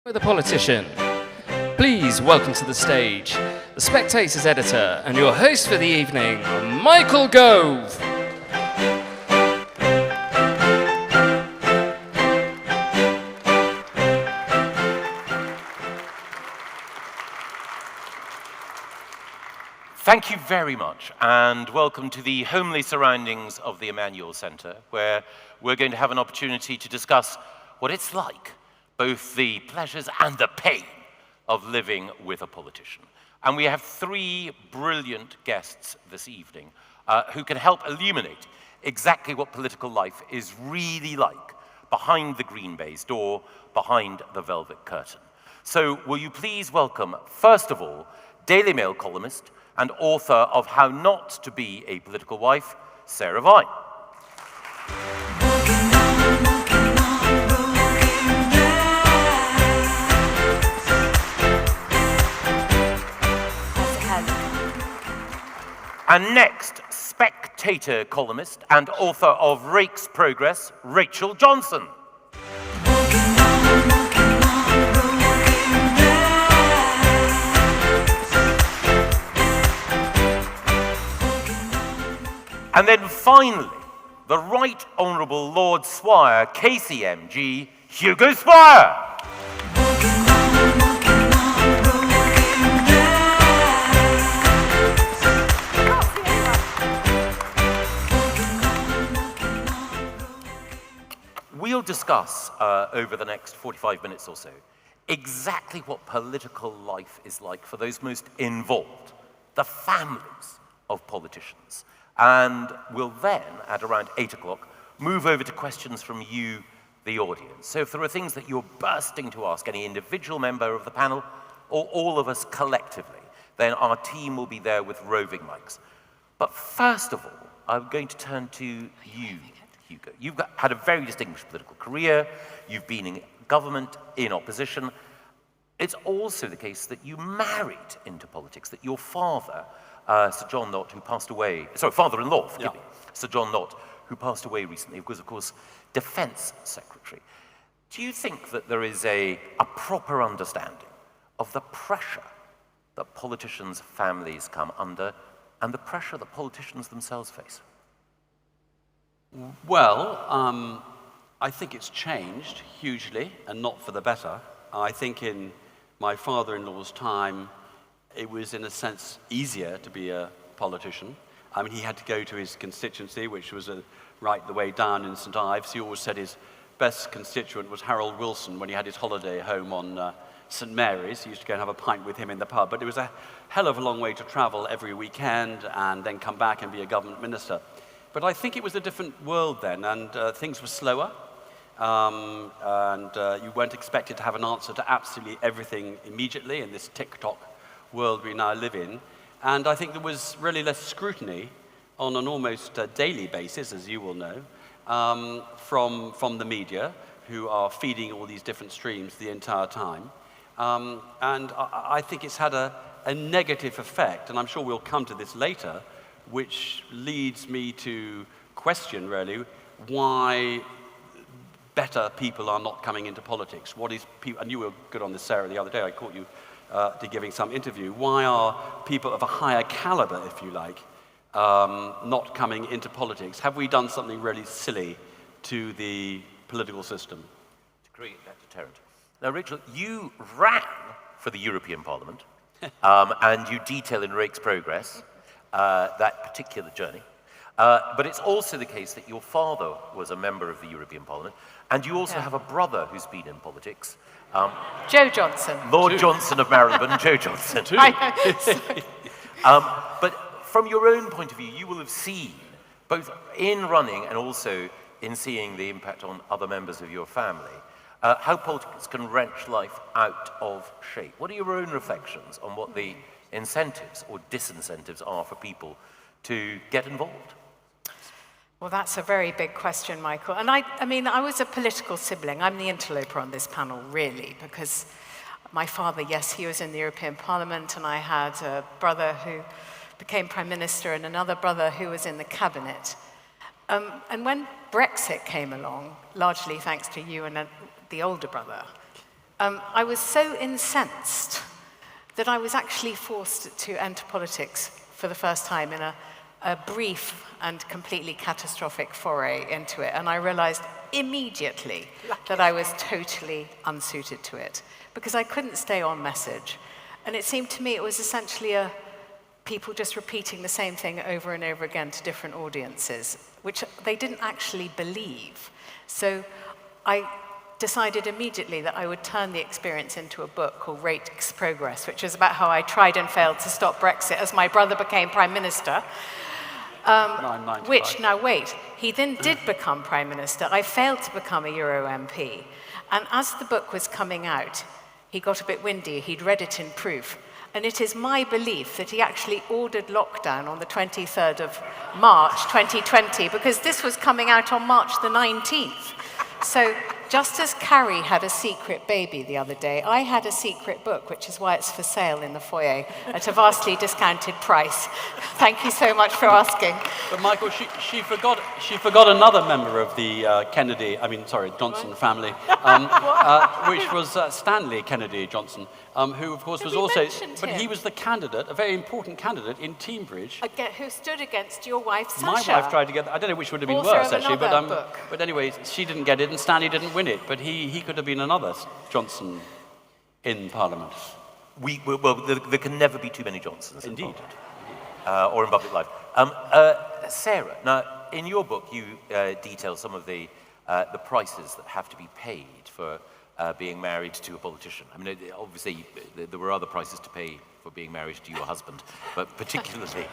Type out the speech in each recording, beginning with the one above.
With a politician. Please welcome to the stage the Spectator's editor and your host for the evening, Michael Gove. Thank you very much, and welcome to the homely surroundings of the Emmanuel Centre, where we're going to have an opportunity to discuss what it's like, both the pleasures and the pain of living with a politician. And we have three brilliant guests this evening who can help illuminate exactly what political life is really like behind the green baize door, behind the velvet curtain. So will you please welcome, first of all, Daily Mail columnist and author of How Not to Be a Political Wife, Sarah Vine. And next, Spectator columnist and author of Rake's Progress, Rachel Johnson. And then finally, the Right Honourable Lord Swire, KCMG, Hugo Swire. We'll discuss over the next 45 minutes or so exactly what political life is like for those most involved, the families of politicians. And we'll then, at around 8 o'clock, move over to questions from you, the audience. So if there are things that you're bursting to ask any individual member of the panel or all of us collectively, then our team will be there with roving mics. But first of all, I'm going to turn to you, Hugo. You've had a very distinguished political career. You've been in government, in opposition. It's also the case that you married into politics, that your father, Sir John Nott, who passed away, father-in-law, forgive me, Sir John Nott, who passed away recently, was, of course, Defence Secretary. Do you think that there is a proper understanding of the pressure that politicians' families come under and the pressure that politicians themselves face? Well, I think it's changed hugely, and not for the better. I think in my father-in-law's time, it was, in a sense, easier to be a politician. I mean, he had to go to his constituency, which was right the way down in St Ives. He always said his best constituent was Harold Wilson when he had his holiday home on St Mary's. He used to go and have a pint with him in the pub. But it was a hell of a long way to travel every weekend and then come back and be a government minister. But I think it was a different world then, and things were slower. You weren't expected to have an answer to absolutely everything immediately in this TikTok world we now live in. And I think there was really less scrutiny on an almost daily basis, as you will know, from the media, who are feeding all these different streams the entire time. And I think it's had a negative effect, and I'm sure we'll come to this later, which leads me to question, really, why better people are not coming into politics. What is people, and you were good on this, Sarah, the other day. I caught you to giving some interview. Why are people of a higher caliber, if you like, not coming into politics? Have we done something really silly to the political system? Great, Dr. Tarrant. Now, Rachel, you ran for the European Parliament, and you detail in Rake's Progress that particular journey. But it's also the case that your father was a member of the European Parliament, and you also have a brother who's been in politics. Joe Johnson. Lord Johnson of Marylebone, Joe Johnson. But from your own point of view, you will have seen, both in running and also in seeing the impact on other members of your family, how politics can wrench life out of shape. What are your own reflections on what the incentives or disincentives are for people to get involved? Well, that's a very big question, Michael. And I mean, I was a political sibling. I'm the interloper on this panel, really, because my father, yes, he was in the European Parliament, and I had a brother who became Prime Minister and another brother who was in the cabinet. And when Brexit came along, largely thanks to you and the older brother, I was so incensed that I was actually forced to enter politics for the first time in a brief and completely catastrophic foray into it. And I realized immediately that I was totally unsuited to it because I couldn't stay on message. And it seemed to me it was essentially people just repeating the same thing over and over again to different audiences, which they didn't actually believe. So I decided immediately that I would turn the experience into a book called Rake's Progress, which is about how I tried and failed to stop Brexit as my brother became Prime Minister. Which, now wait, he then did become Prime Minister. I failed to become a Euro MP. And as the book was coming out, he got a bit windy. He'd read it in proof. And it is my belief that he actually ordered lockdown on the 23rd of March 2020, because this was coming out on March the 19th. So just as Carrie had a secret baby the other day, I had a secret book, which is why it's for sale in the foyer at a vastly discounted price. Thank you so much for asking. But Michael, she forgot another member of the Johnson family, which was Stanley Kennedy Johnson, who of course was also, but he was the candidate, a very important candidate in Teambridge. Who stood against your wife, Sasha. My wife tried to get, I don't know which would have been Author worse of actually, book. but anyway, she didn't get it and Stanley didn't win it, but he could have been another Johnson in Parliament. There can never be too many Johnsons. Indeed. Or in public life. Sarah, now, in your book, you detail some of the prices that have to be paid for being married to a politician. I mean, obviously, there were other prices to pay for being married to your husband, but particularly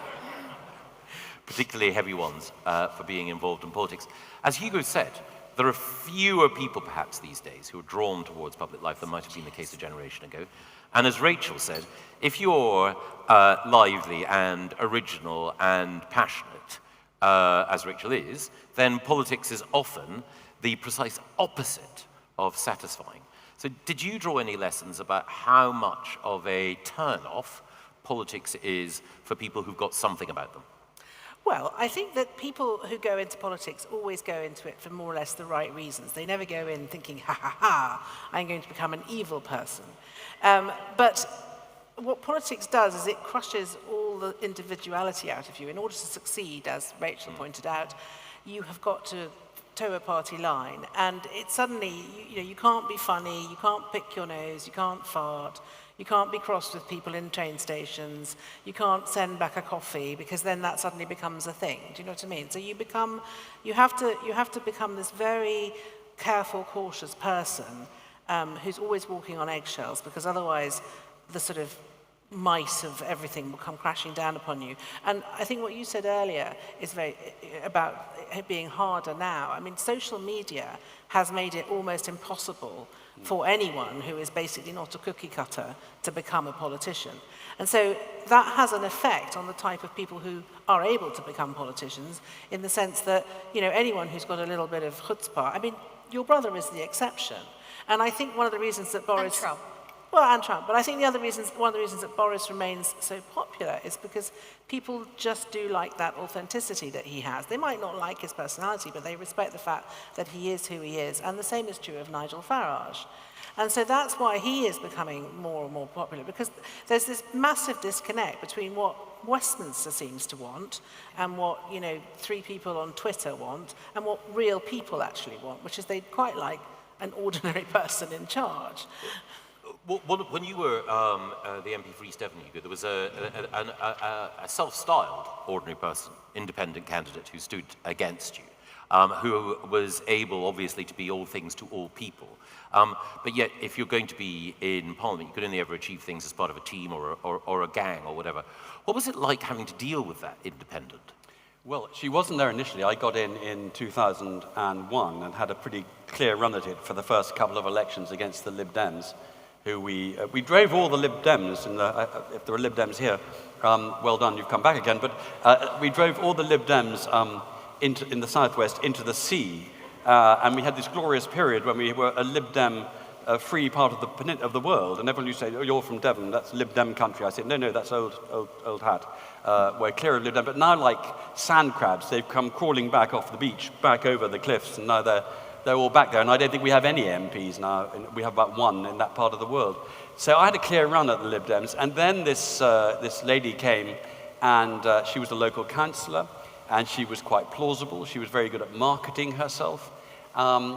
heavy ones for being involved in politics. As Hugo said, there are fewer people, perhaps, these days who are drawn towards public life than might have been the case a generation ago. And as Rachel said, if you're lively and original and passionate, as Rachel is, then politics is often the precise opposite of satisfying. So did you draw any lessons about how much of a turn-off politics is for people who've got something about them? Well, I think that people who go into politics always go into it for more or less the right reasons. They never go in thinking, ha ha ha, I'm going to become an evil person. But what politics does is it crushes all the individuality out of you. In order to succeed, as Rachel pointed out, you have got to toe a party line. And it suddenly, you can't be funny, you can't pick your nose, you can't fart, you can't be cross with people in train stations, you can't send back a coffee, because then that suddenly becomes a thing. Do you know what I mean? So you have to become this very careful, cautious person who's always walking on eggshells, because otherwise the sort of mice of everything will come crashing down upon you. And I think what you said earlier is very about it being harder now. I mean, social media has made it almost impossible for anyone who is basically not a cookie cutter to become a politician. And so that has an effect on the type of people who are able to become politicians, in the sense that, anyone who's got a little bit of chutzpah, I mean, your brother is the exception. And I think one of the reasons that Boris... And Trump. Well, and Trump. But I think one of the reasons that Boris remains so popular is because people just do like that authenticity that he has. They might not like his personality, but they respect the fact that he is who he is. And the same is true of Nigel Farage. And so that's why he is becoming more and more popular, because there's this massive disconnect between what Westminster seems to want and what, 3 people on Twitter want, and what real people actually want, which is they'd quite like an ordinary person in charge. When you were the MP for East Devon, Hugo, there was a self-styled ordinary person, independent candidate who stood against you, who was able, obviously, to be all things to all people. But yet, if you're going to be in Parliament, you could only ever achieve things as part of a team or a gang or whatever. What was it like having to deal with that independent? Well, she wasn't there initially. I got in 2001 and had a pretty clear run at it for the first couple of elections against the Lib Dems, who we drove all the Lib Dems, and if there are Lib Dems here, well done, you've come back again, but we drove all the Lib Dems in the southwest into the sea, and we had this glorious period when we were a Lib Dem free part of the world, and everyone used to say, oh, you're from Devon, that's Lib Dem country. I said, no, that's old hat. We're clear of Lib Dem, but now like sand crabs, they've come crawling back off the beach, back over the cliffs, and now they're they're all back there, and I don't think we have any MPs now. We have about one in that part of the world. So I had a clear run at the Lib Dems, and then this lady came, and she was a local councillor, and she was quite plausible. She was very good at marketing herself.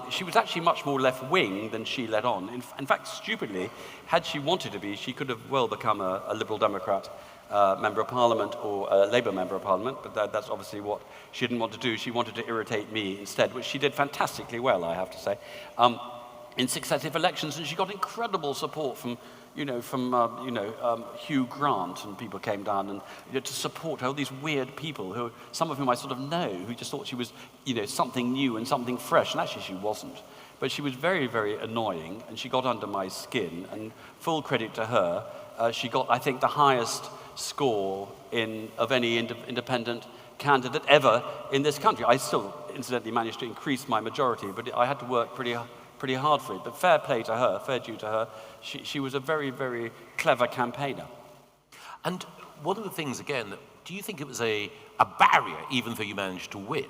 She was actually much more left-wing than she let on. In fact, stupidly, had she wanted to be, she could have well become a Liberal Democrat Member of Parliament or a Labour Member of Parliament, but that's obviously what she didn't want to do. She wanted to irritate me instead, which she did fantastically well, I have to say, in successive elections, and she got incredible support from Hugh Grant, and people came down and to support her, all these weird people, who some of whom I sort of know, who just thought she was something new and something fresh, and actually she wasn't. But she was very, very annoying, and she got under my skin, and full credit to her, she got, I think, the highest score of any independent candidate ever in this country. I still, incidentally, managed to increase my majority, but I had to work pretty hard for it. But fair play to her, fair due to her. She was a very, very clever campaigner. And one of the things, again, do you think it was a barrier, even though you managed to win,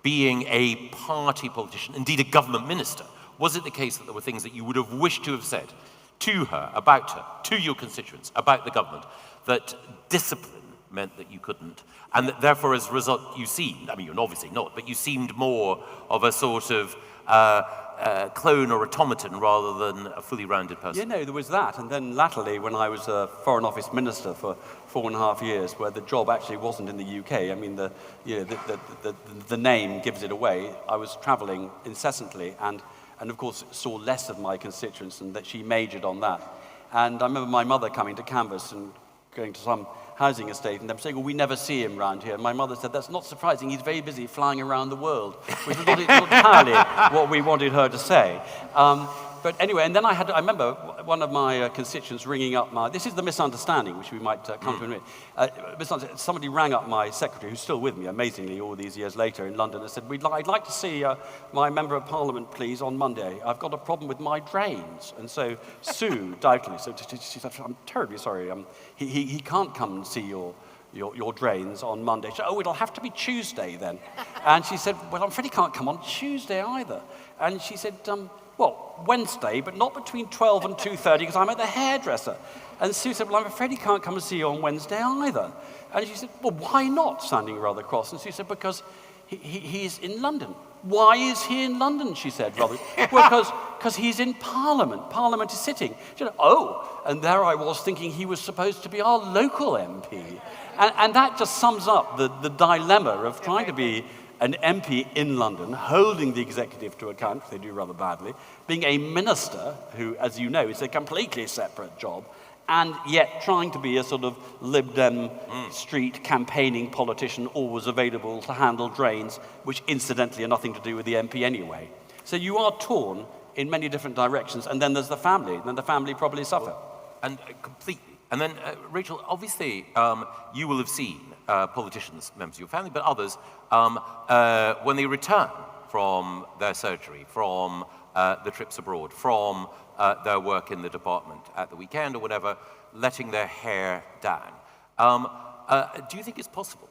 being a party politician, indeed a government minister? Was it the case that there were things that you would have wished to have said to her, about her, to your constituents, about the government, that discipline meant that you couldn't, and that therefore as a result you seemed, I mean you're obviously not, but you seemed more of a sort of clone or automaton rather than a fully rounded person? There was that. And then latterly, when I was a Foreign Office Minister for 4.5 years, where the job actually wasn't in the UK, I mean, the name gives it away, I was traveling incessantly and of course saw less of my constituents, and that she majored on that. And I remember my mother coming to Canvas and going to some housing estate and them saying, well, we never see him around here. And my mother said, that's not surprising, he's very busy flying around the world, which was not entirely what we wanted her to say. But anyway, and then I remember one of my constituents ringing up this is the misunderstanding, which we might come to in a minute. Somebody rang up my secretary, who's still with me, amazingly, all these years later in London, and said, I'd like to see my Member of Parliament, please, on Monday. I've got a problem with my drains. And so Sue, doubtfully, she said, I'm terribly sorry, he can't come and see your drains on Monday. She said, oh, it'll have to be Tuesday then. And she said, well, I'm afraid he can't come on Tuesday either. And she said, well, Wednesday, but not between 12 and 2:30 because I'm at the hairdresser. And Sue said, well, I'm afraid he can't come and see you on Wednesday either. And she said, well, why not, sounding rather cross? And Sue said, because he's in London. Why is he in London, she said, rather. Well, because he's in Parliament. Parliament is sitting. She said, oh, and there I was thinking he was supposed to be our local MP. And that just sums up the dilemma of trying to be an MP in London, holding the executive to account, they do rather badly, being a minister, who, as you know, is a completely separate job, and yet trying to be a sort of Lib Dem street campaigning politician, always available to handle drains, which incidentally are nothing to do with the MP anyway. So you are torn in many different directions, and then there's the family, and then the family probably suffer. And completely. And then, Rachel, obviously, you will have seen politicians, members of your family, but others, when they return from their surgery, from the trips abroad, from their work in the department at the weekend or whatever, letting their hair down. Do you think it's possible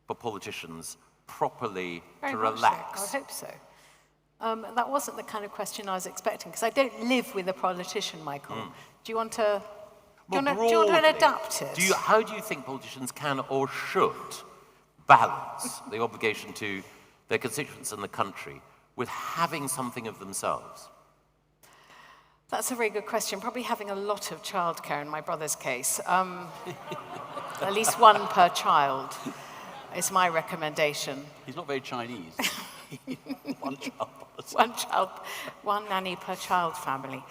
for politicians properly to relax? So. I hope so. That wasn't the kind of question I was expecting, because I don't live with a politician, Michael. Do you want to... Do you want to adapt it? How do you think politicians can or should balance the obligation to their constituents and the country with having something of themselves? That's a very good question. Probably having a lot of childcare in my brother's case. At least one per child is my recommendation. He's not very Chinese. One child. One nanny per child family.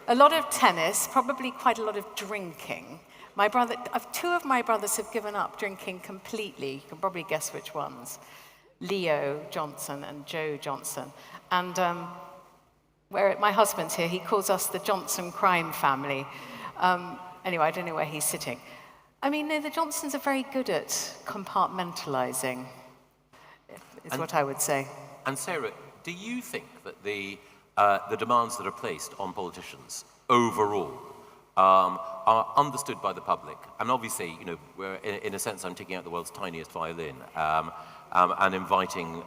A lot of tennis, probably quite a lot of drinking. Two of my brothers have given up drinking completely. You can probably guess which ones. Leo Johnson and Joe Johnson. And my husband's here, he calls us the Johnson crime family. Anyway, I don't know where he's sitting. I mean, no, the Johnsons are very good at compartmentalizing, is what I would say. And Sarah, do you think that the demands that are placed on politicians overall are understood by the public? And obviously, we're, in a sense, I'm taking out the world's tiniest violin. and inviting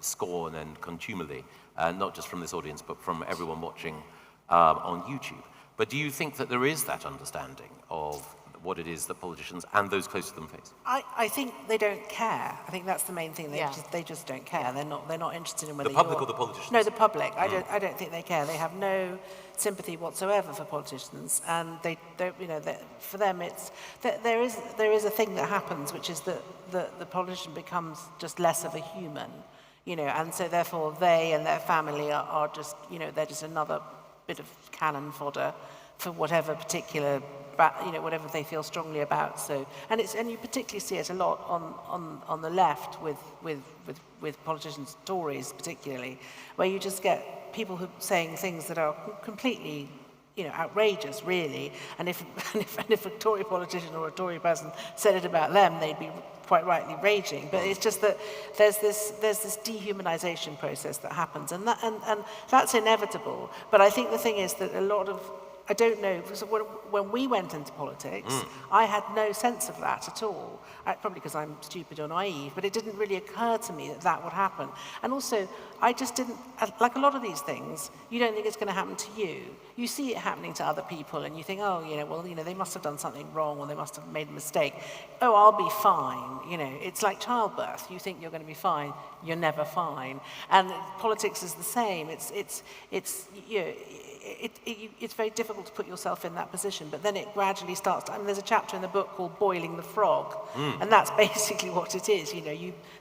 scorn and contumely, not just from this audience, but from everyone watching on YouTube. But do you think that there is that understanding of what it is that politicians and those close to them face? I think they don't care. I think that's the main thing. Yeah. They just don't care. They're not interested in whether The public or the politicians? No, the public. I don't think they care. They have no sympathy whatsoever for politicians, and they don't. For them, it's there is a thing that happens, which is that the politician becomes just less of a human, and so therefore they and their family are just they're just another bit of cannon fodder for whatever particular. Whatever they feel strongly about. So, and you particularly see it a lot on the left with politicians, Tories particularly, where you just get people who saying things that are completely, outrageous, really. And if a Tory politician or a Tory person said it about them, they'd be quite rightly raging. But it's just that there's this dehumanization process that happens, and that's inevitable. But I think the thing is that a lot of I don't know, because when we went into politics, I had no sense of that at all. Probably because I'm stupid or naive, but it didn't really occur to me that that would happen. And also, I just didn't, like a lot of these things, you don't think it's going to happen to you. You see it happening to other people, and you think, oh, they must have done something wrong, or they must have made a mistake. Oh, I'll be fine. It's like childbirth. You think you're going to be fine, you're never fine. And politics is the same. It's very difficult to put yourself in that position, but then it gradually starts to, there's a chapter in the book called Boiling the Frog, and that's basically what it is.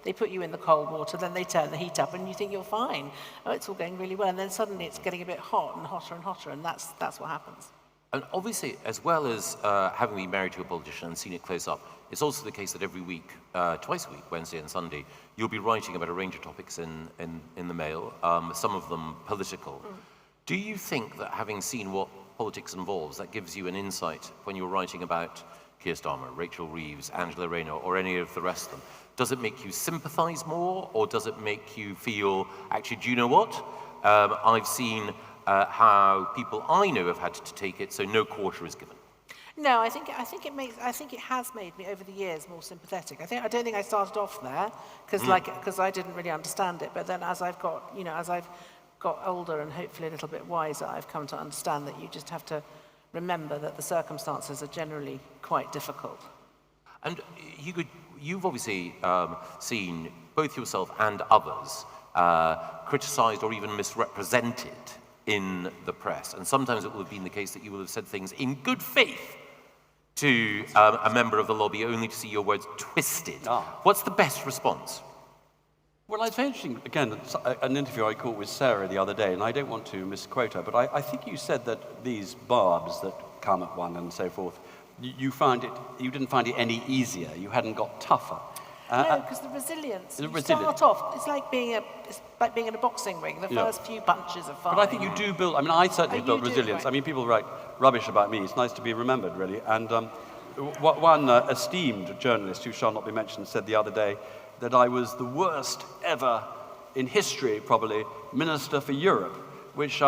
They put you in the cold water, then they turn the heat up, and you think you're fine. Oh, it's all going really well, and then suddenly it's getting a bit hot and hotter and hotter, and that's what happens. And obviously, as well as having been married to a politician and seen it close up, it's also the case that every week, twice a week, Wednesday and Sunday, you'll be writing about a range of topics in the Mail, some of them political. Do you think that having seen what politics involves, that gives you an insight when you're writing about Keir Starmer, Rachel Reeves, Angela Rayner, or any of the rest of them? Does it make you sympathise more, or does it make you feel, actually, do you know what? I've seen how people I know have had to take it, so no quarter is given. No, I think it has made me over the years more sympathetic. I don't think I started off there because I didn't really understand it. But then as I've got older and hopefully a little bit wiser, I've come to understand that you just have to remember that the circumstances are generally quite difficult. And Hugo, you've obviously seen both yourself and others criticised or even misrepresented in the press. And sometimes it will have been the case that you will have said things in good faith to a member of the lobby only to see your words twisted. What's the best response? Well, it's very interesting, again, an interview I caught with Sarah the other day, and I don't want to misquote her, but I think you said that these barbs that come at one and so forth, you didn't find it any easier, you hadn't got tougher. No, because the resilience. Start off, it's like being in a boxing ring. The first few punches are fine. But I think you do build, I certainly built resilience. Right. People write rubbish about me. It's nice to be remembered, really. And one esteemed journalist, who shall not be mentioned, said the other day that I was the worst ever in history, probably, Minister for Europe, which,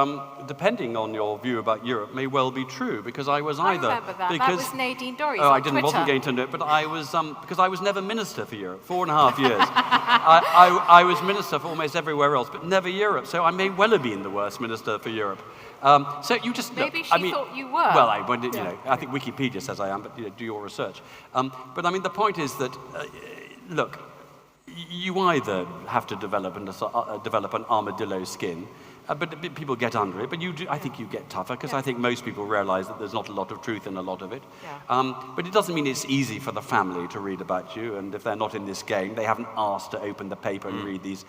depending on your view about Europe, may well be true, because I was either... I remember that. That was Nadine Dorries on Twitter. Wasn't going to do it, but I was, because I was never Minister for Europe, 4.5 years. I was Minister for almost everywhere else, but never Europe, so I may well have been the worst Minister for Europe. So you just... Maybe she thought you were. Well, I think Wikipedia says I am, but do your research. But the point is that, look, you either have to develop an armadillo skin, but people get under it. But I think you get tougher, because I think most people realize that there's not a lot of truth in a lot of it. Yeah. But it doesn't mean it's easy for the family to read about you. And if they're not in this game, they haven't asked to open the paper and read these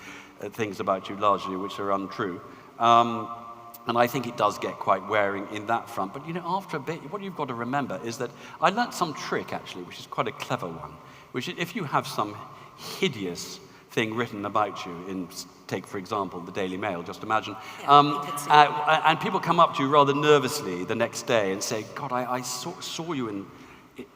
things about you, largely, which are untrue. And I think it does get quite wearing in that front. But, after a bit, what you've got to remember is that I learnt some trick, actually, which is quite a clever one, which is if you have some hideous thing written about you in, take for example, the Daily Mail, just imagine, and people come up to you rather nervously the next day and say, God, I saw you in,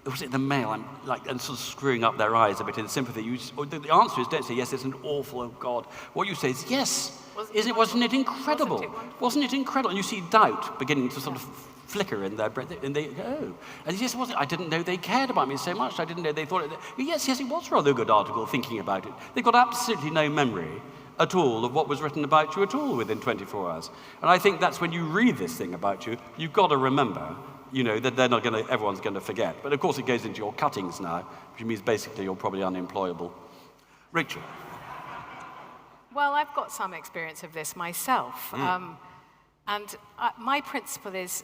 was it the Mail? And sort of screwing up their eyes a bit in sympathy. The answer is, don't say, yes, it's an awful, oh God. What you say is, yes, wasn't it incredible? Wasn't it incredible? And you see doubt beginning to sort of flicker in their brain, and they go, oh. And yes, I didn't know they cared about me so much. I didn't know they thought it. Yes, it was rather a good article thinking about it. They've got absolutely no memory at all of what was written about you at all within 24 hours. And I think that's when you read this thing about you, you've got to remember, that everyone's going to forget. But of course it goes into your cuttings now, which means basically you're probably unemployable. Rachel. Well, I've got some experience of this myself. My principle is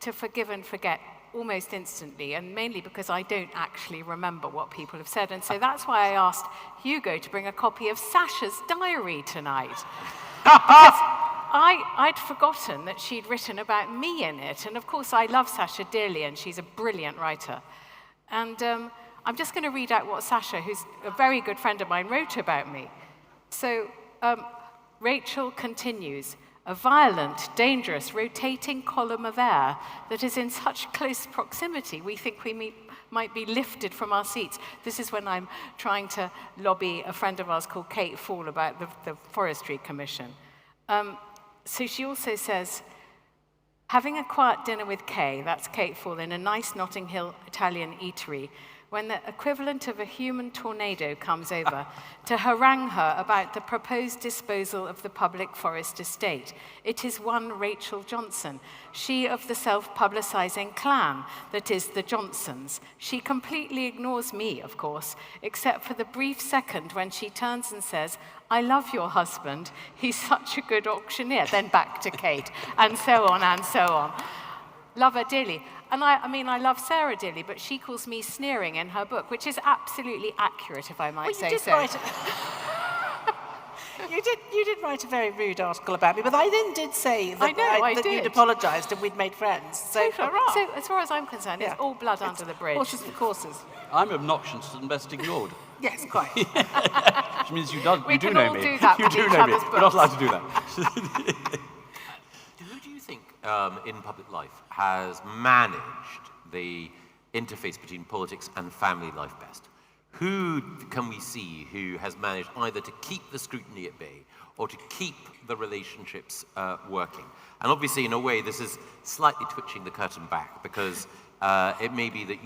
to forgive and forget almost instantly, and mainly because I don't actually remember what people have said. And so that's why I asked Hugo to bring a copy of Sasha's diary tonight. I'd forgotten that she'd written about me in it. And of course, I love Sasha dearly, and she's a brilliant writer. And I'm just going to read out what Sasha, who's a very good friend of mine, wrote about me. So Rachel continues, a violent, dangerous, rotating column of air that is in such close proximity we think we might be lifted from our seats. This is when I'm trying to lobby a friend of ours called Kate Fall about the Forestry Commission. So she also says, having a quiet dinner with Kay, that's Kate Fall, in a nice Notting Hill Italian eatery, when the equivalent of a human tornado comes over to harangue her about the proposed disposal of the public forest estate. It is one Rachel Johnson, she of the self-publicizing clan that is the Johnsons. She completely ignores me, of course, except for the brief second when she turns and says, I love your husband, he's such a good auctioneer. Then back to Kate, and so on and so on. Love her dearly. And I love Sarah dearly, but she calls me sneering in her book, which is absolutely accurate, if I might say so. You did write a very rude article about me, but I then did say that, that you'd apologised and we'd made friends. So, hurrah. So as far as I'm concerned, it's all blood under the bridge. Horses for courses. I'm obnoxious and best ignored. Yes, quite. Which means you do know me. We can all do that You with do each know me. other's You're not books. allowed to do that. Who do you think in public life has managed the interface between politics and family life best? Who can we see who has managed either to keep the scrutiny at bay or to keep the relationships working? And obviously, in a way, this is slightly twitching the curtain back because it may be that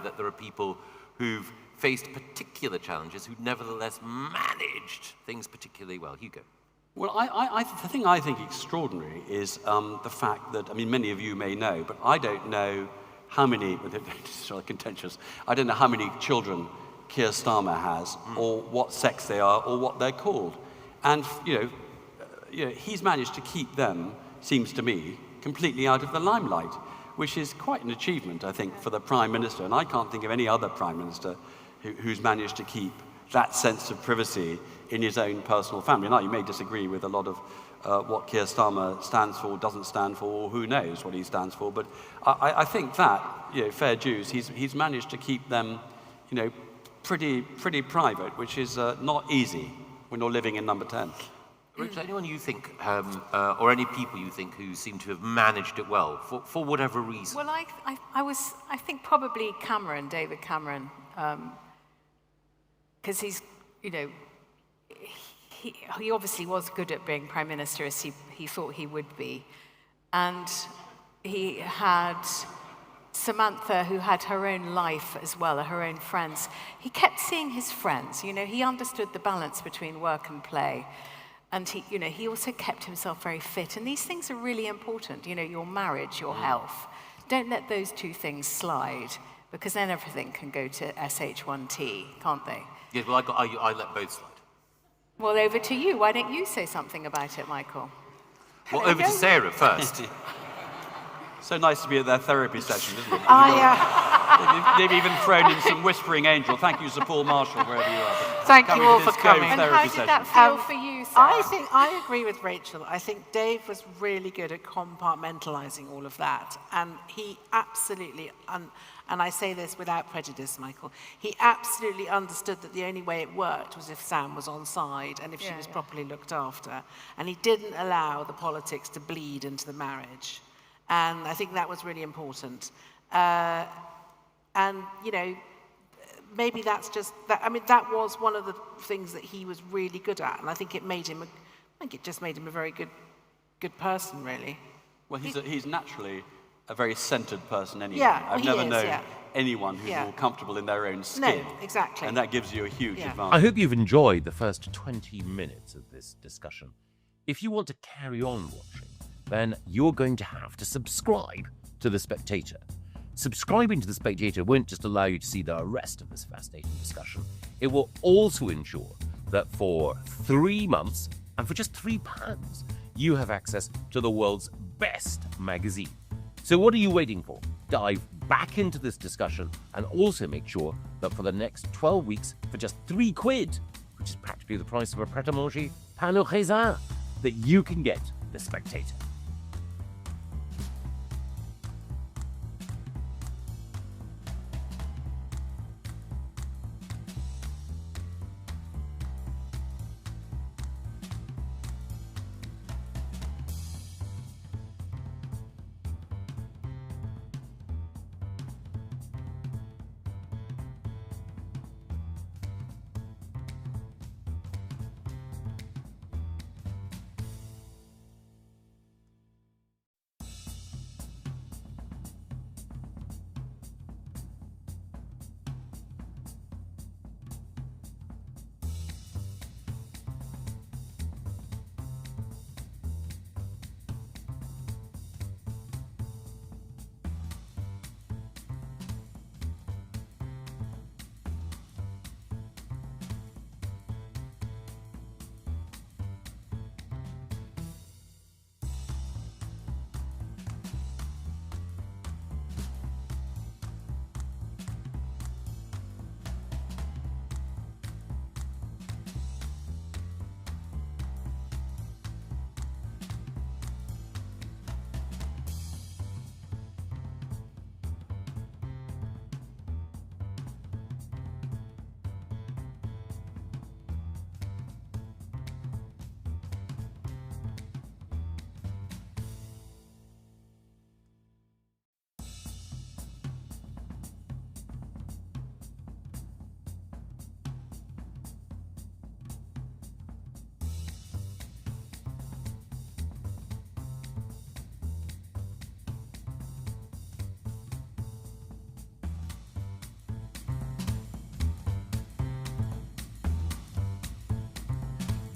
that there are people who've faced particular challenges who nevertheless managed things particularly well. Hugo. Well, the thing I think extraordinary is the fact that, many of you may know, but I don't know how many, it's rather contentious, I don't know how many children Keir Starmer has, or what sex they are, or what they're called. And, he's managed to keep them, seems to me, completely out of the limelight, which is quite an achievement, I think, for the Prime Minister. And I can't think of any other Prime Minister who's managed to keep that sense of privacy in his own personal family. Now, you may disagree with a lot of what Keir Starmer stands for, doesn't stand for, or who knows what he stands for, but I think that, fair dues, he's managed to keep them, pretty private, which is not easy when you're living in number 10. Rachel, anyone you think, or any people you think who seem to have managed it well, for whatever reason? Well, I think probably David Cameron, because he's, he obviously was good at being Prime Minister as he thought he would be. And he had Samantha, who had her own life as well, her own friends. He kept seeing his friends, he understood the balance between work and play. And he also kept himself very fit. And these things are really important, your marriage, your health. Don't let those two things slide, because then everything can go to SH1T, can't they? Yes, well, I let both slide. Well, over to you. Why don't you say something about it, Michael? Well, over to Sarah first. So nice to be at their therapy session, isn't it? They've even thrown in some whispering angel. Thank you, Sir Paul Marshall, wherever you are. Thank you all for coming. And how did that feel for you, Sarah? I agree with Rachel. I think Dave was really good at compartmentalizing all of that. And he absolutely, and I say this without prejudice, Michael, he absolutely understood that the only way it worked was if Sam was on side and if she was properly looked after. And he didn't allow the politics to bleed into the marriage. And I think that was really important. And, maybe that's just, that was one of the things that he was really good at. And I think it just made him a very good person, really. Well, he's naturally a very centred person anyway. Yeah, I've he never is, known yeah. anyone who's Yeah. more comfortable in their own skin. No, exactly. And that gives you a huge Yeah. advantage. I hope you've enjoyed the first 20 minutes of this discussion. If you want to carry on watching, then you're going to have to subscribe to The Spectator. Subscribing to The Spectator won't just allow you to see the rest of this fascinating discussion. It will also ensure that for 3 months, and for just £3, you have access to the world's best magazine. So what are you waiting for? Dive back into this discussion and also make sure that for the next 12 weeks, for just £3, which is practically the price of a pret-a-manger pain au raisin, that you can get The Spectator.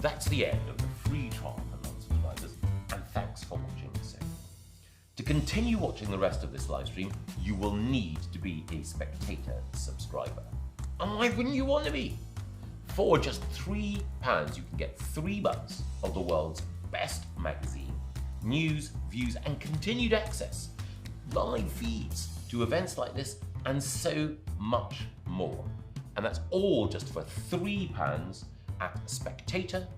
That's the end of the free trial for non-subscribers, and thanks for watching this. To continue watching the rest of this live stream, you will need to be a Spectator subscriber. And why wouldn't you want to be? For just £3, you can get 3 months of the world's best magazine, news, views, and continued access, live feeds to events like this, and so much more. And that's all just for £3 at spectator.co.uk/live.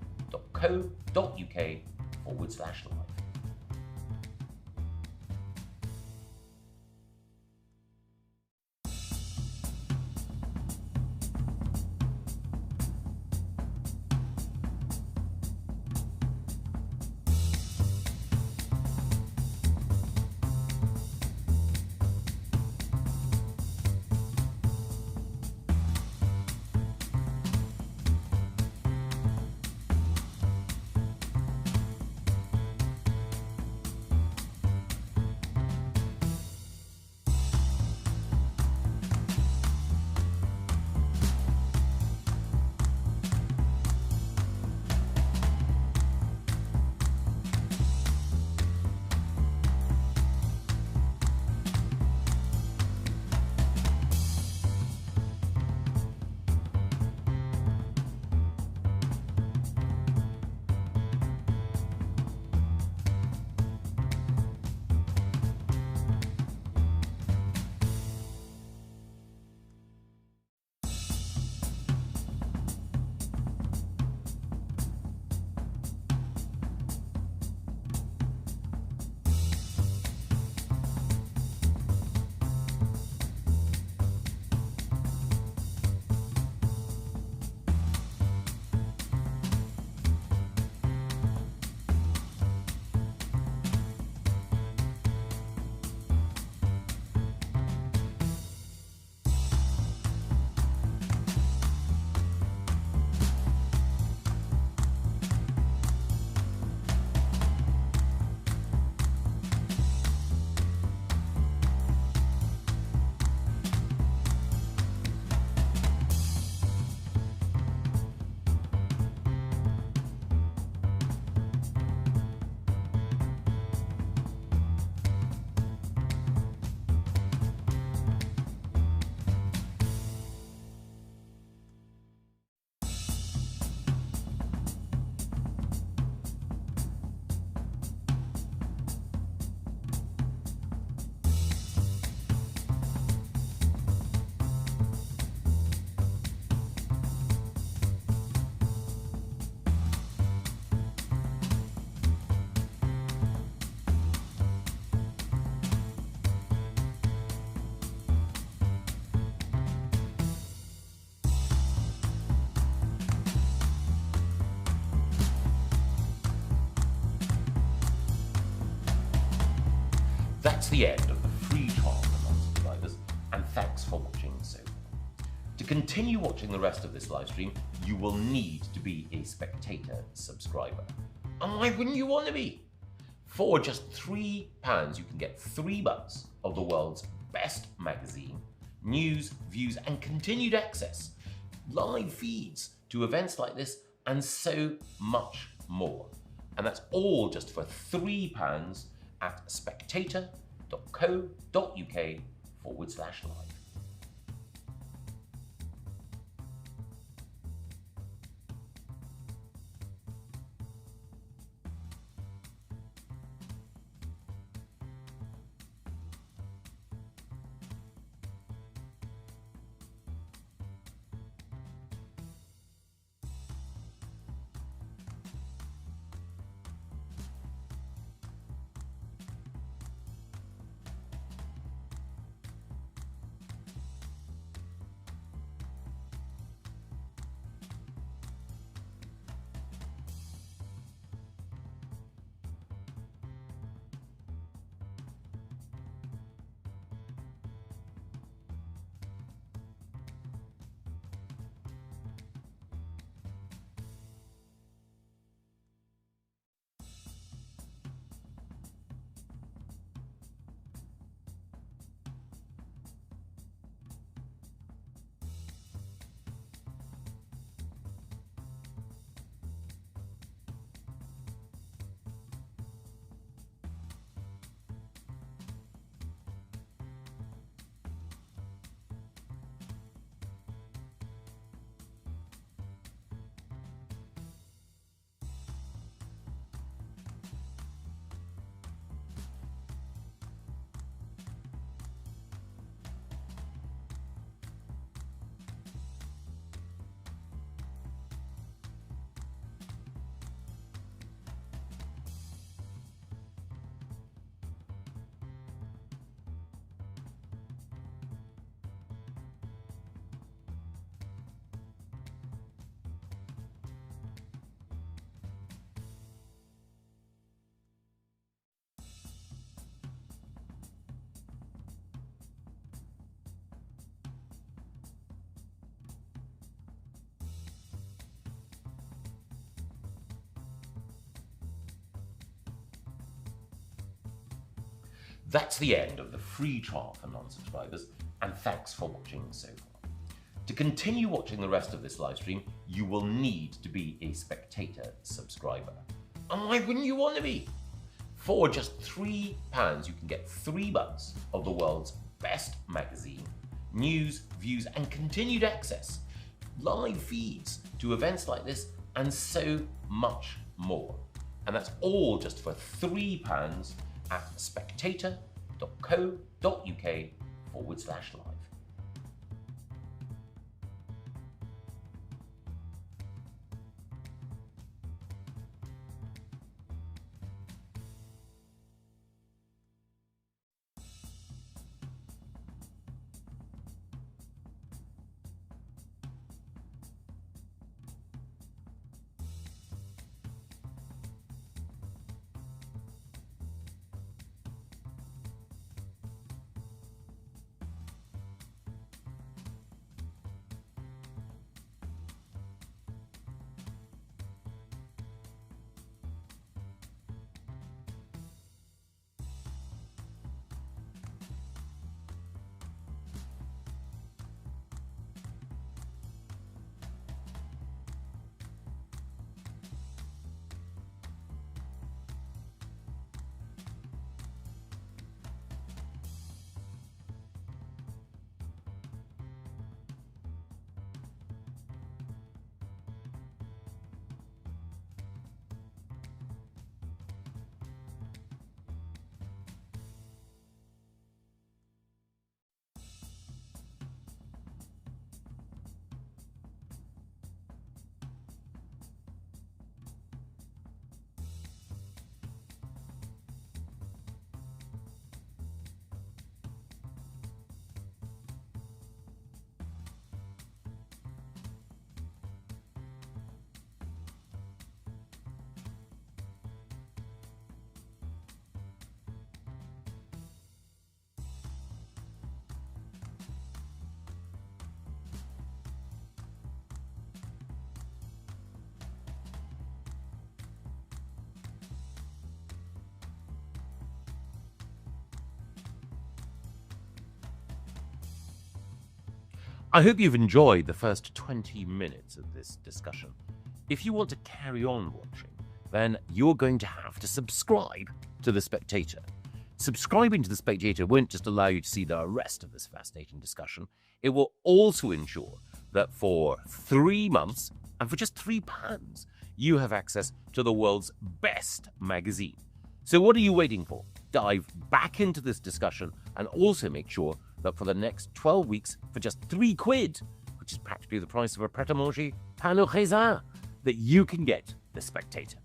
That's the end of the free trial for non-subscribers, and thanks for watching so far. To continue watching the rest of this live stream, you will need to be a Spectator subscriber. And why wouldn't you want to be? For just £3, you can get 3 months of the world's best magazine, news, views, and continued access, live feeds to events like this, and so much more. And that's all just for £3 at spectator.co.uk/live. That's the end of the free trial for non-subscribers, and thanks for watching so far. To continue watching the rest of this live stream, you will need to be a Spectator subscriber. And why wouldn't you want to be? For just £3, you can get 3 months of the world's best magazine, news, views, and continued access, live feeds to events like this, and so much more. And that's all just for £3 at spectator.co.uk/live. I hope you've enjoyed the first 20 minutes of this discussion. If you want to carry on watching, then you're going to have to subscribe to The Spectator. Subscribing to The Spectator won't just allow you to see the rest of this fascinating discussion, it will also ensure that for 3 months, and for just £3, you have access to the world's best magazine. So what are you waiting for? Dive back into this discussion and also make sure that for the next 12 weeks, for just £3, which is practically the price of a pret-a-manger pain au raisin, that you can get The Spectator.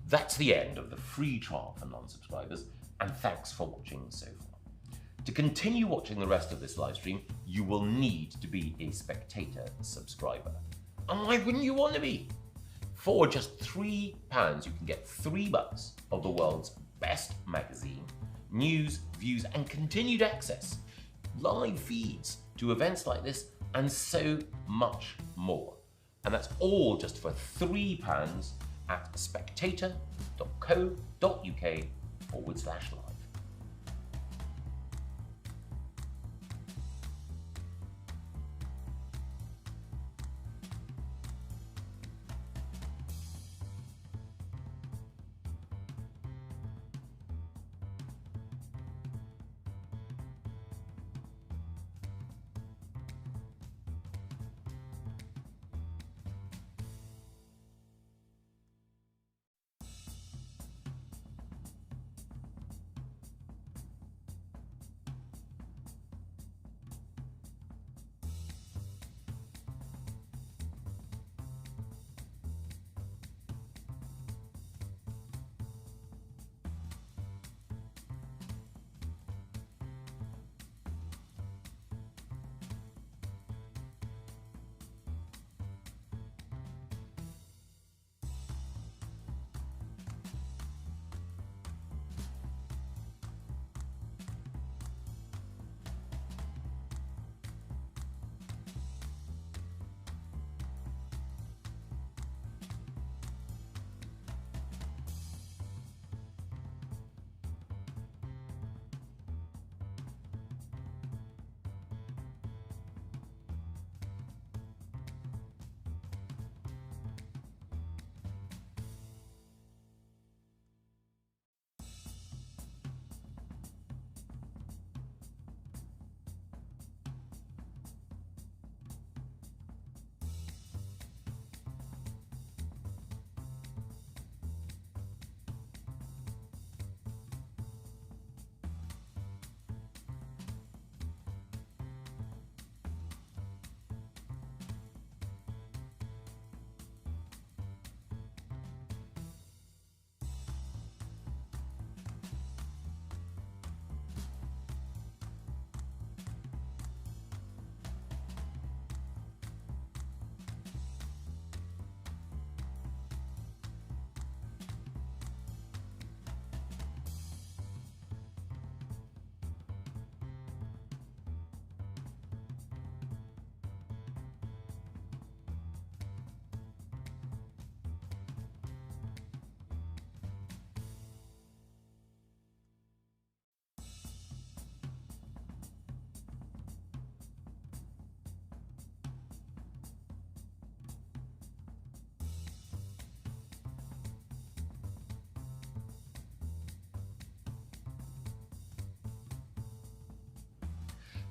That's the end of the free trial for non-subscribers, and thanks for watching so far. To continue watching the rest of this live stream, you will need to be a Spectator subscriber. And why wouldn't you want to be? For just £3, you can get 3 months of the world's best magazine, news, views, and continued access, live feeds to events like this, and so much more. And that's all just for £3 at spectator.co.uk/live.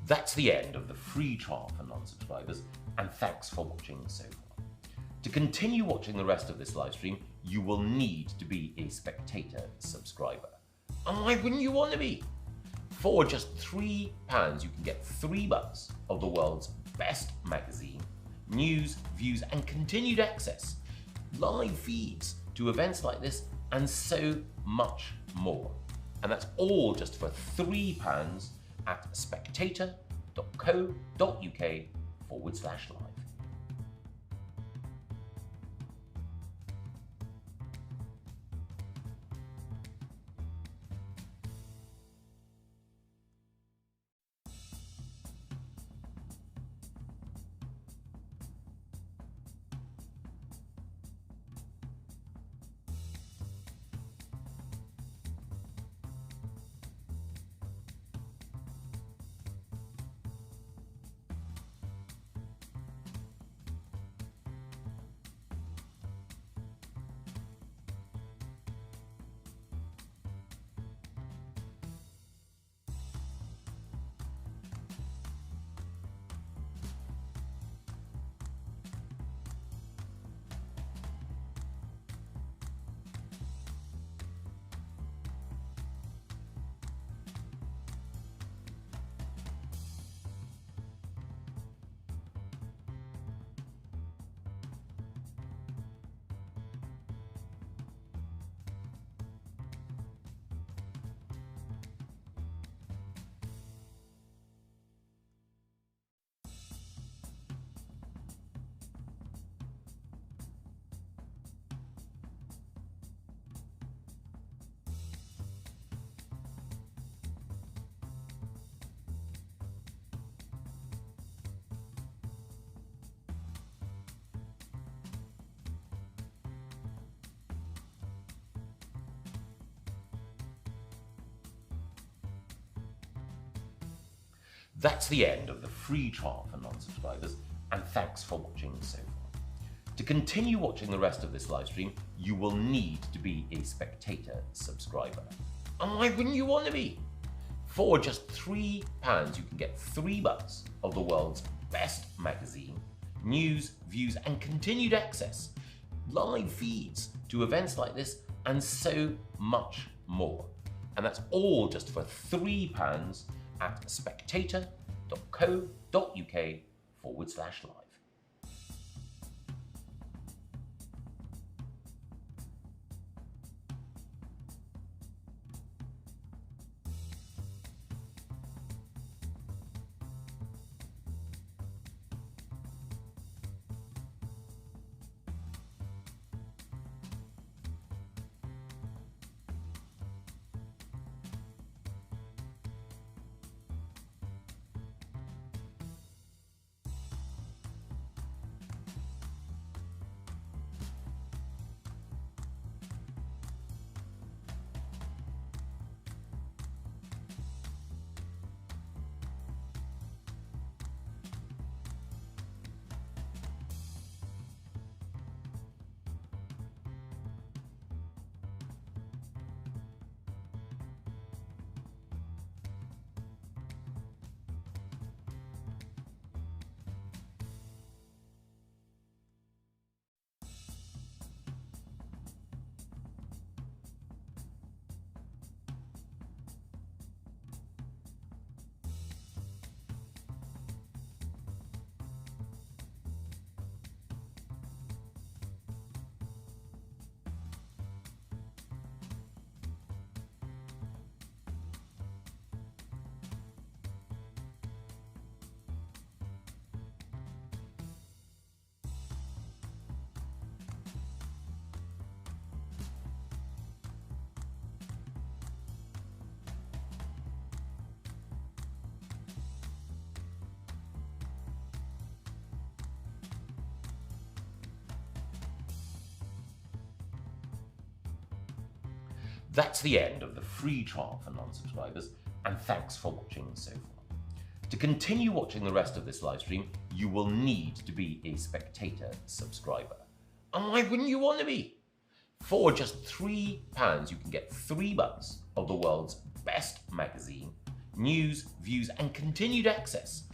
That's the end of the free trial for non-subscribers, and thanks for watching so far. To continue watching the rest of this live stream, you will need to be a Spectator subscriber. And why wouldn't you want to be? For just £3, you can get 3 months of the world's best magazine, news, views, and continued access, live feeds to events like this, and so much more. And that's all just for £3 at spectator.co.uk/live. That's the end of the free trial for non-subscribers, and thanks for watching so far. To continue watching the rest of this live stream, you will need to be a Spectator subscriber. And why wouldn't you want to be? For just £3, you can get 3 months of the world's best magazine, news, views, and continued access, live feeds to events like this, and so much more. And that's all just for £3 at spectator.co.uk/live. That's the end of the free trial for non-subscribers, and thanks for watching so far. To continue watching the rest of this live stream, you will need to be a Spectator subscriber. And why wouldn't you want to be? For just £3, you can get 3 months of the world's best magazine, news, views, and continued access,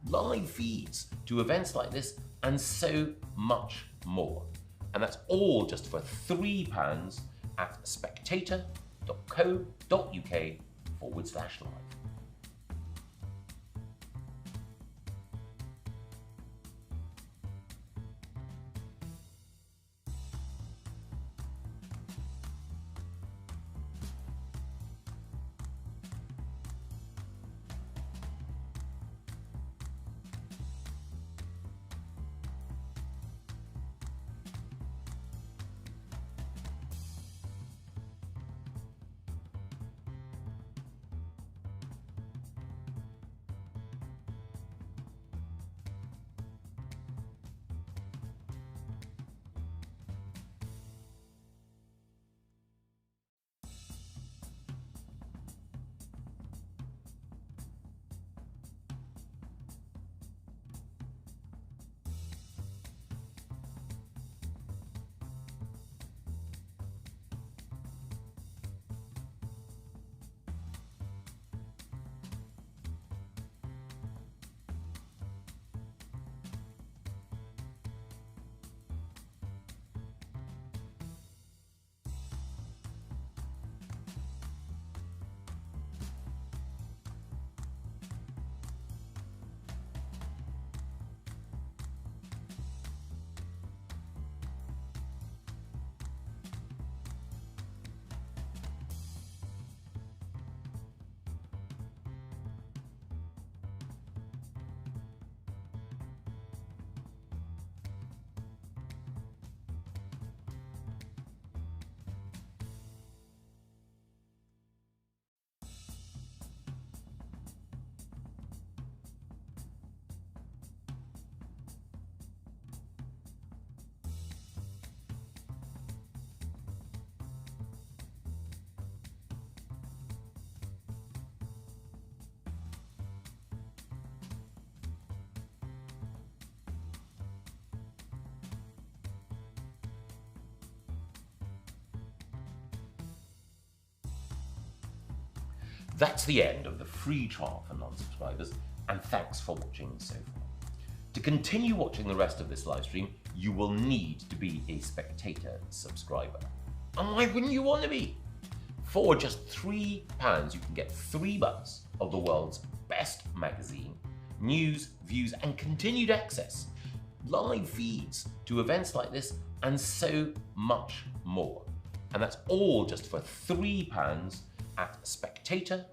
live feeds to events like this, and so much more. And that's all just for £3 at spectator.co.uk/live. That's the end of the free trial for non-subscribers, and thanks for watching so far. To continue watching the rest of this live stream, you will need to be a Spectator subscriber. And why wouldn't you want to be? For just £3, you can get 3 months of the world's best magazine, news, views, and continued access, live feeds to events like this, and so much more. And that's all just for £3 at spectator.co.uk/live.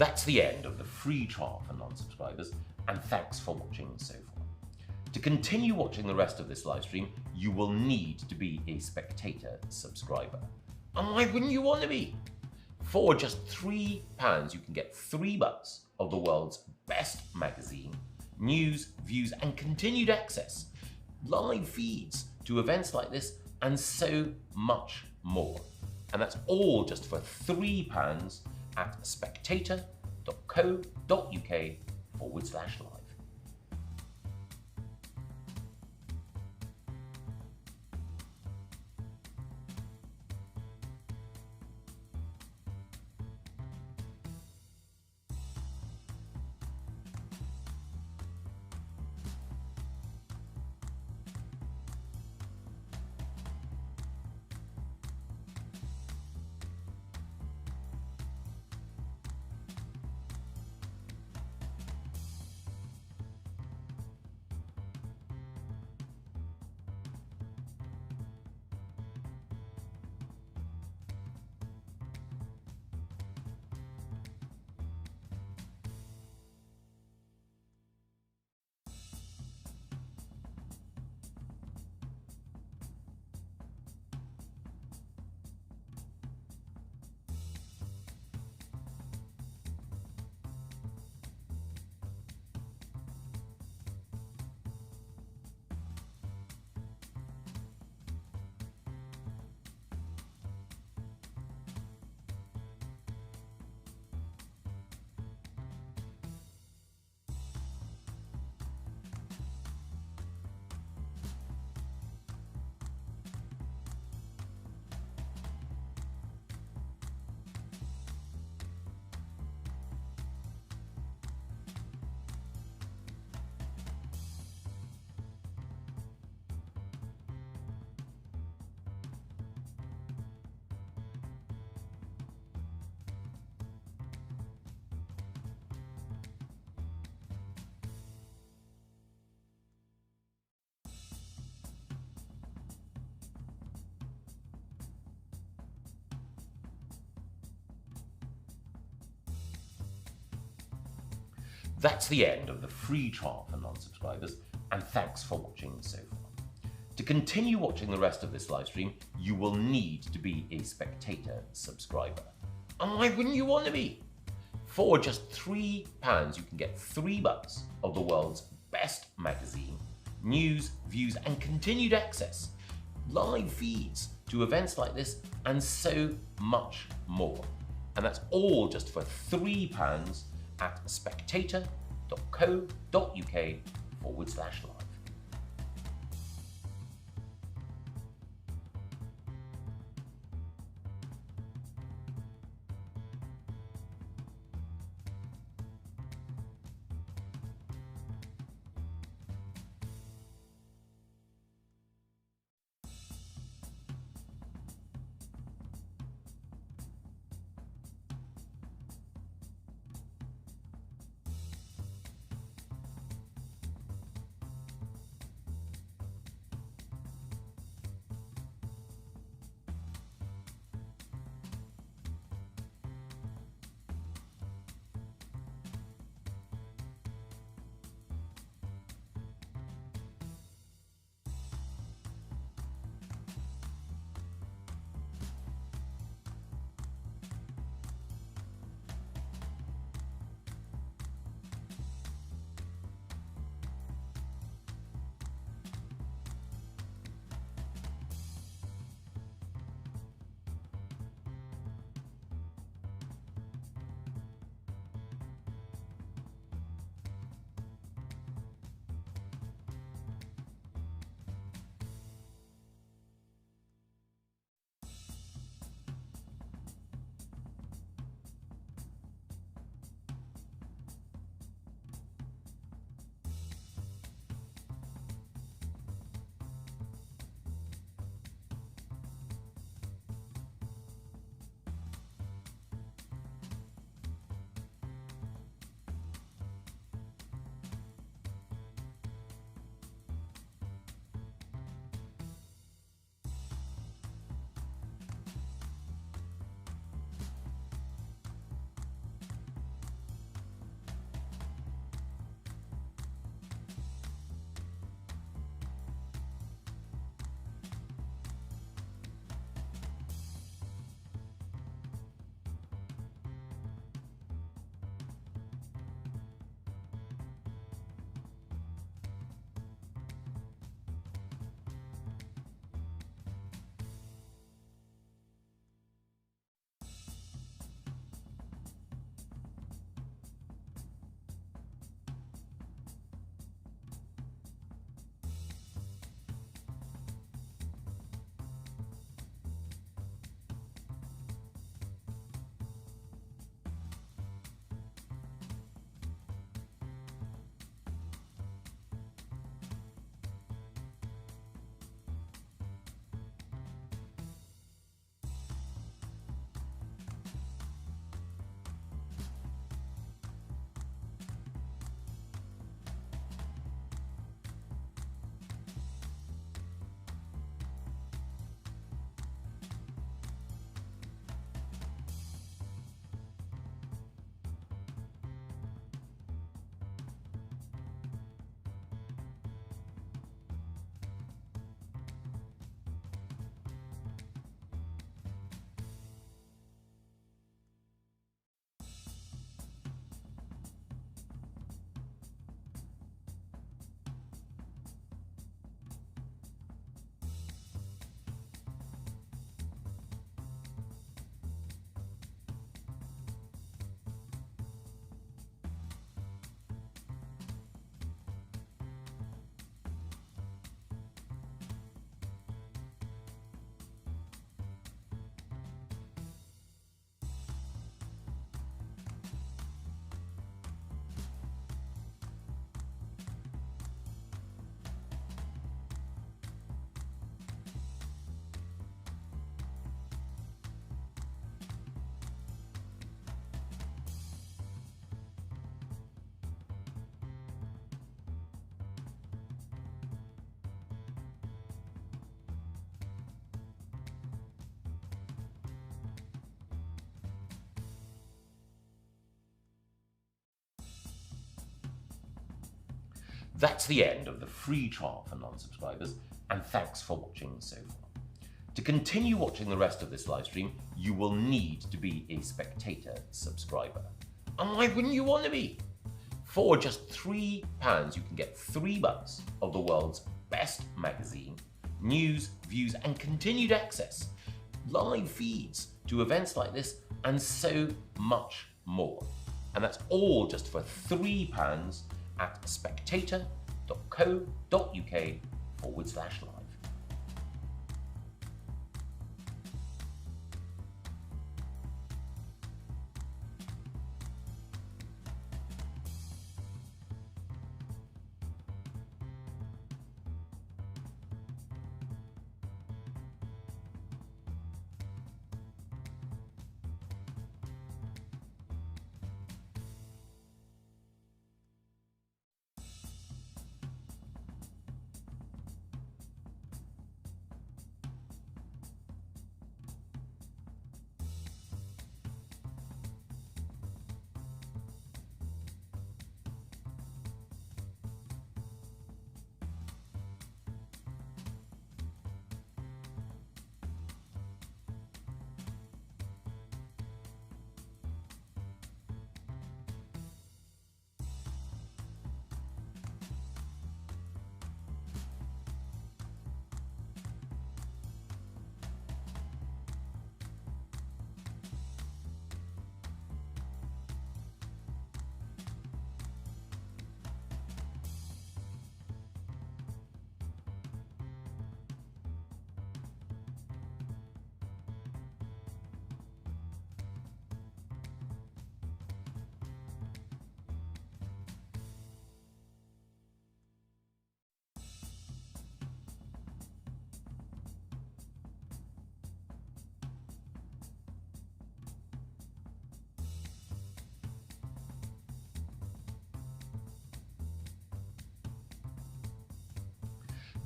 That's the end of the free trial for non-subscribers, and thanks for watching so far. To continue watching the rest of this live stream, you will need to be a Spectator subscriber. And why wouldn't you want to be? For just £3, you can get 3 months of the world's best magazine, news, views, and continued access, live feeds to events like this, and so much more. And that's all just for £3 at spectator.co.uk/live. That's the end of the free trial for non-subscribers, and thanks for watching so far. To continue watching the rest of this live stream, you will need to be a Spectator subscriber. And why wouldn't you want to be? For just £3, you can get 3 months of the world's best magazine, news, views, and continued access, live feeds to events like this, and so much more. And that's all just for £3 at spectator.co.uk/live. That's the end of the free trial for non-subscribers, and thanks for watching so far. To continue watching the rest of this live stream, you will need to be a Spectator subscriber. And why wouldn't you want to be? For just £3, you can get 3 months of the world's best magazine, news, views, and continued access, live feeds to events like this, and so much more. And that's all just for £3 at spectator.co.uk/live.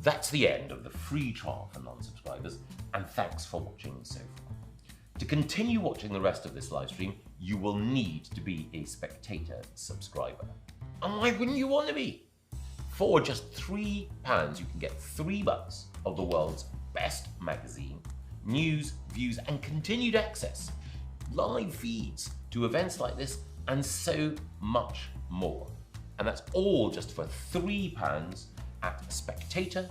That's the end of the free trial for non-subscribers, and thanks for watching so far. To continue watching the rest of this live stream, you will need to be a Spectator subscriber. And why wouldn't you want to be? For just £3, you can get 3 months of the world's best magazine, news, views, and continued access, live feeds to events like this, and so much more. And that's all just for £3 at spectator.co.uk/live.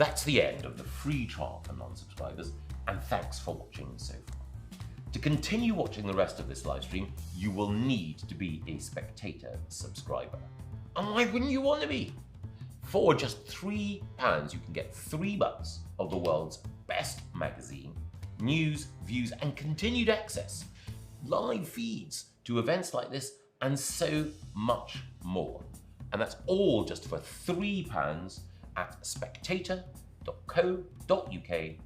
That's the end of the free trial for non-subscribers, and thanks for watching so far. To continue watching the rest of this live stream, you will need to be a Spectator subscriber. And why wouldn't you want to be? For just £3, you can get 3 months of the world's best magazine, news, views, and continued access, live feeds to events like this, and so much more. And that's all just for £3 at spectator.co.uk/live.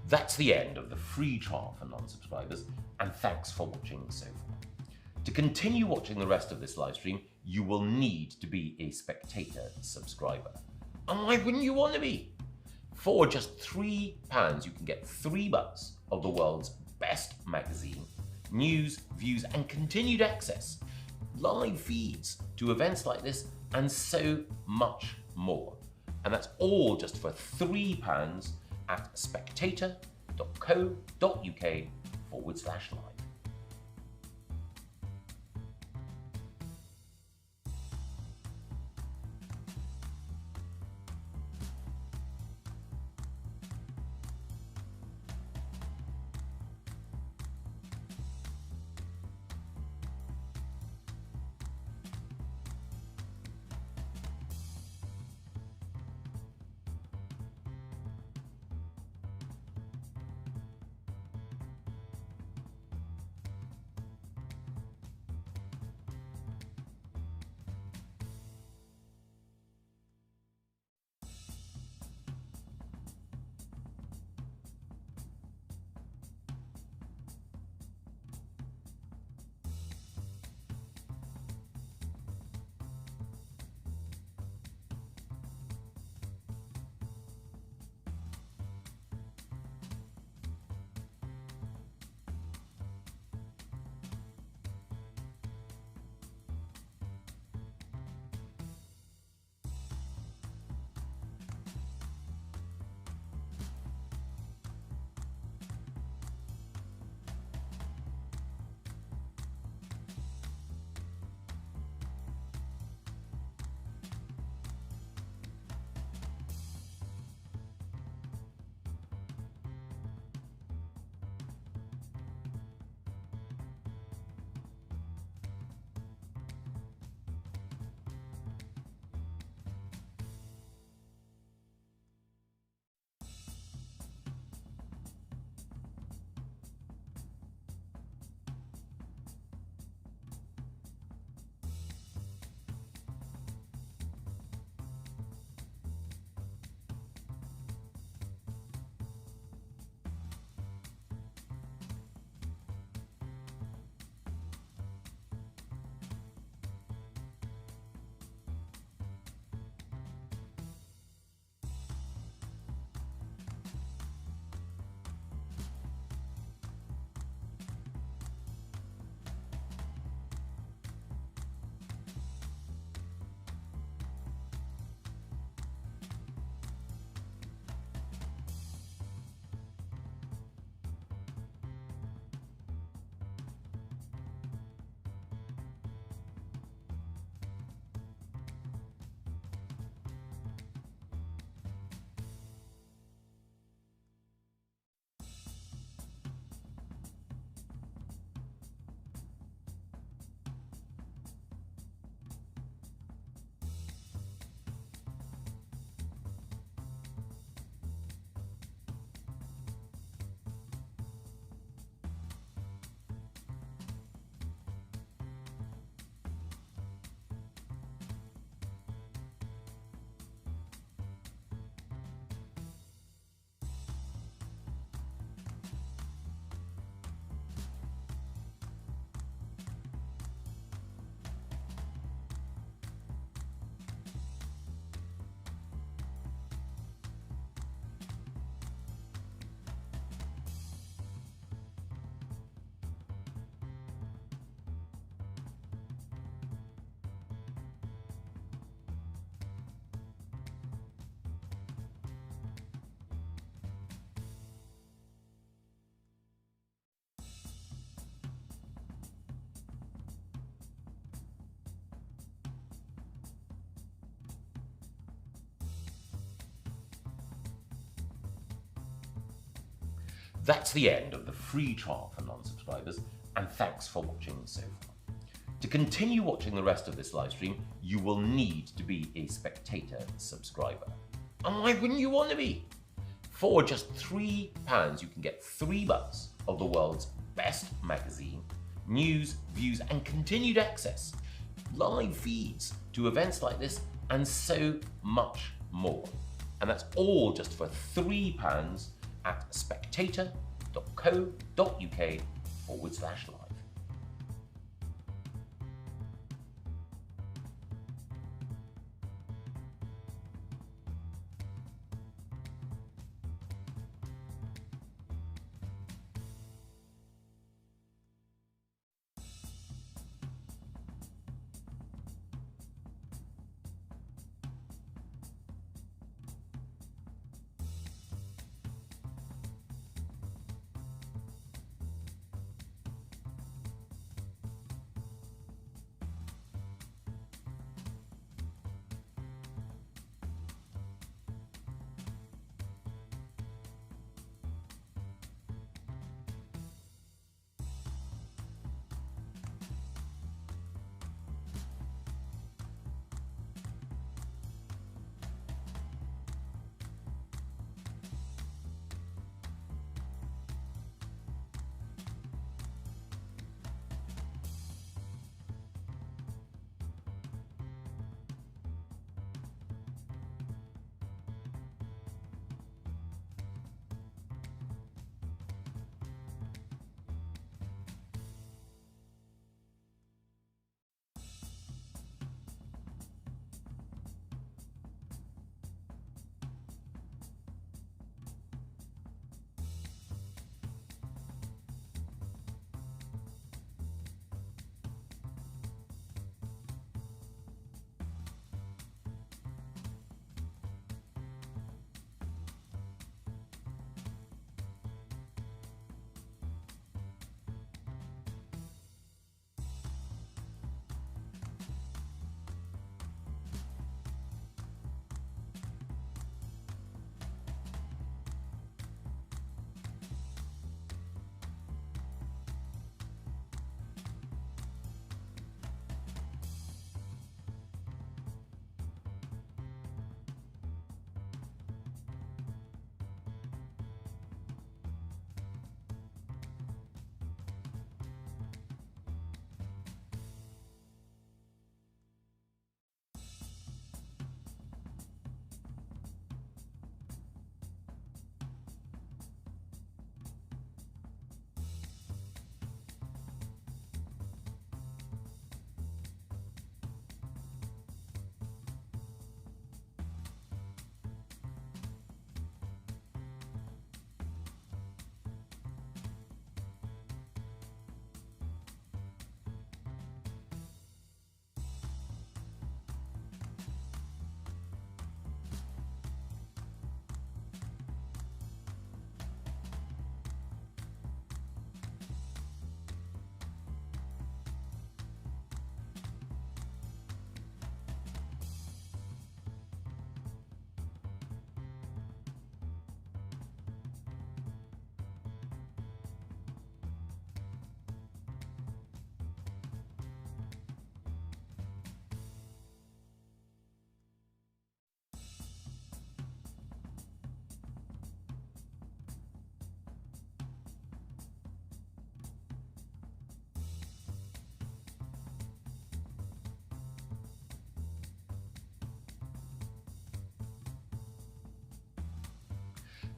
That's the end of the free trial for non-subscribers, and thanks for watching so far. To continue watching the rest of this live stream, you will need to be a Spectator subscriber. And why wouldn't you want to be? For just £3, you can get 3 months of the world's best magazine, news, views, and continued access, live feeds to events like this, and so much more. And that's all just for £3 at spectator.co.uk/live. That's the end of the free trial for non-subscribers, and thanks for watching so far. To continue watching the rest of this live stream, you will need to be a Spectator subscriber. And why wouldn't you want to be? For just £3, you can get 3 months of the world's best magazine, news, views, and continued access, live feeds to events like this, and so much more. And that's all just for £3 at spectator.co.uk/live.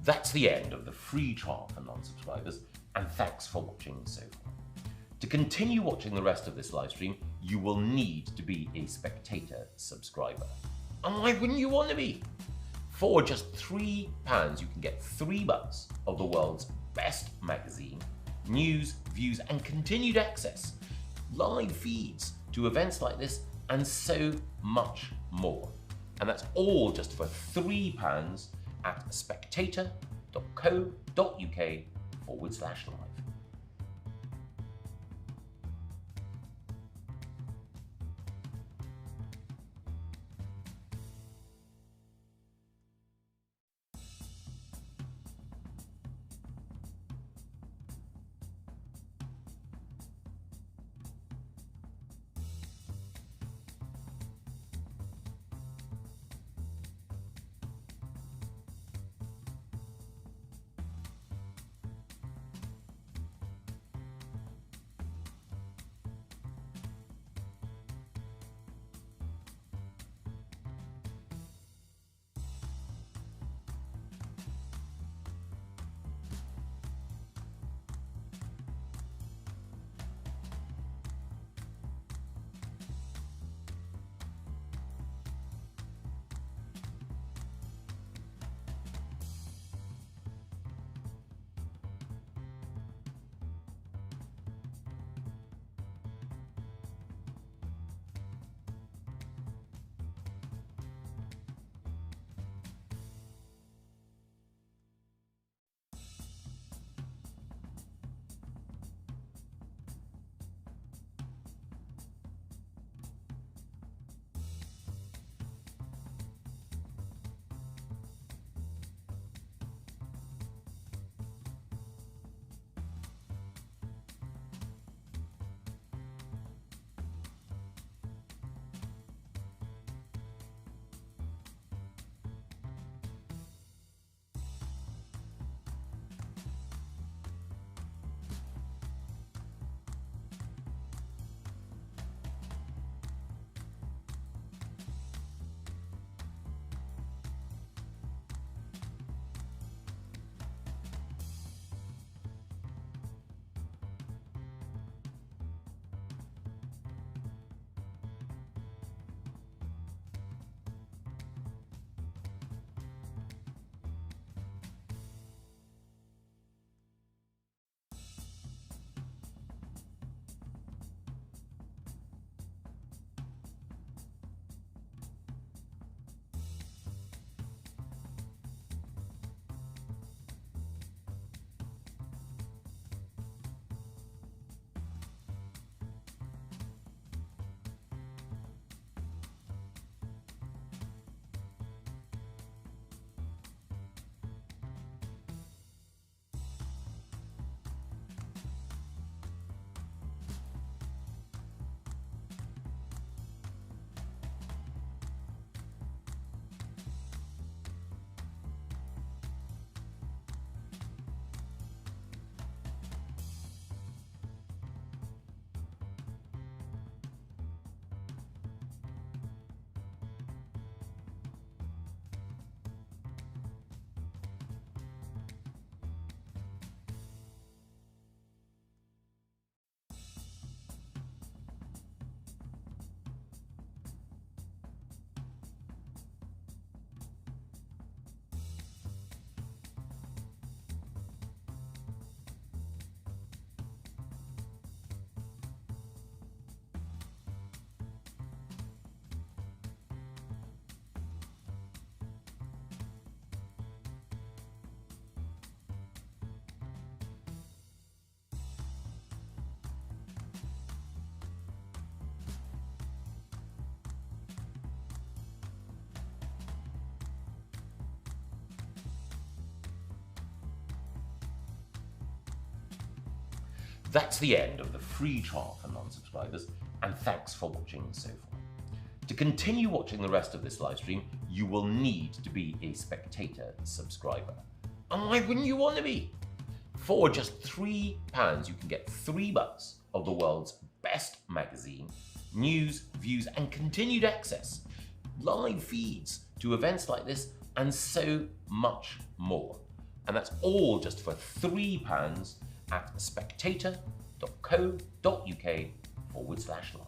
That's the end of the free trial for non-subscribers, and thanks for watching so far. To continue watching the rest of this live stream, you will need to be a Spectator subscriber. And why wouldn't you want to be? For just £3, you can get 3 months of the world's best magazine, news, views, and continued access, live feeds to events like this, and so much more. And that's all just for £3 at spectator.co.uk/live. That's the end of the free trial for non-subscribers, and thanks for watching so far. To continue watching the rest of this live stream, you will need to be a Spectator subscriber. And why wouldn't you want to be? For just £3, you can get 3 months of the world's best magazine, news, views, and continued access, live feeds to events like this, and so much more. And that's all just for £3 at spectator.co.uk/live.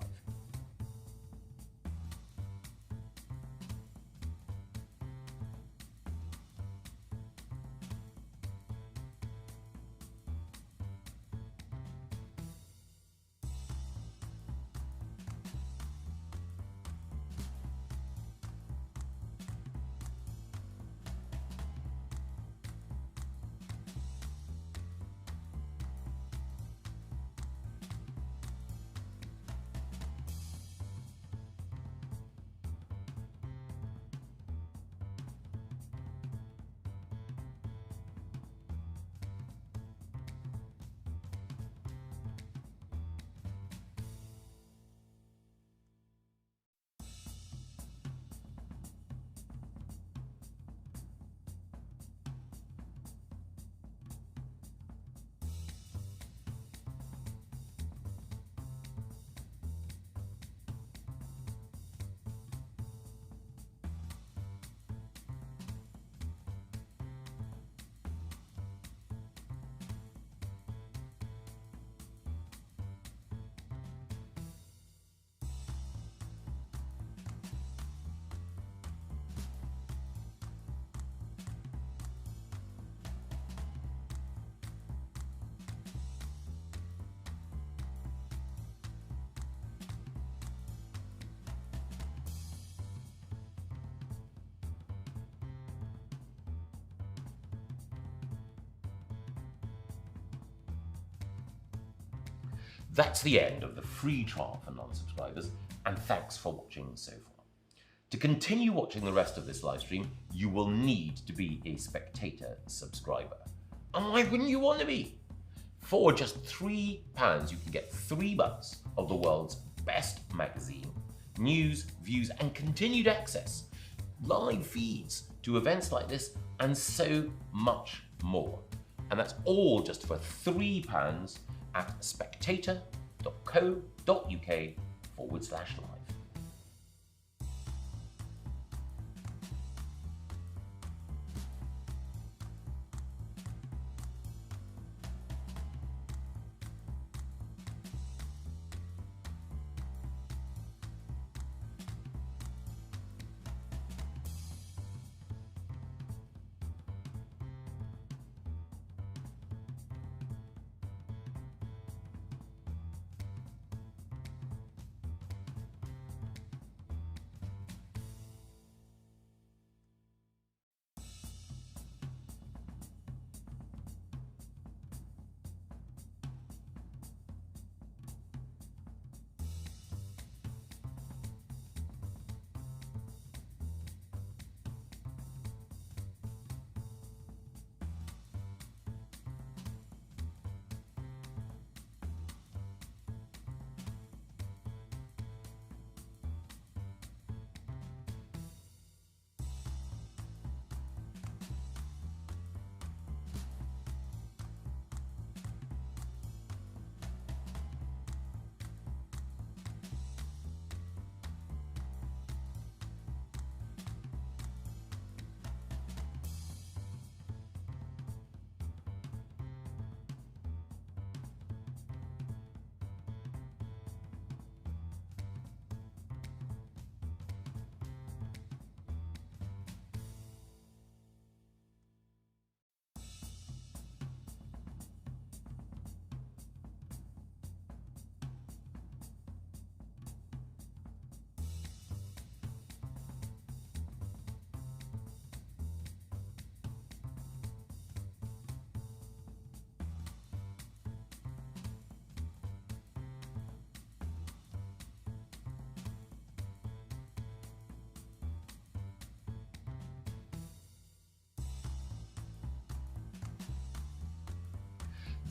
That's the end of the free trial for non-subscribers, and thanks for watching so far. To continue watching the rest of this live stream, you will need to be a Spectator subscriber. And why wouldn't you want to be? For just £3, you can get 3 months of the world's best magazine, news, views, and continued access, live feeds to events like this, and so much more. And that's all just for £3 at spectator.co.uk/live.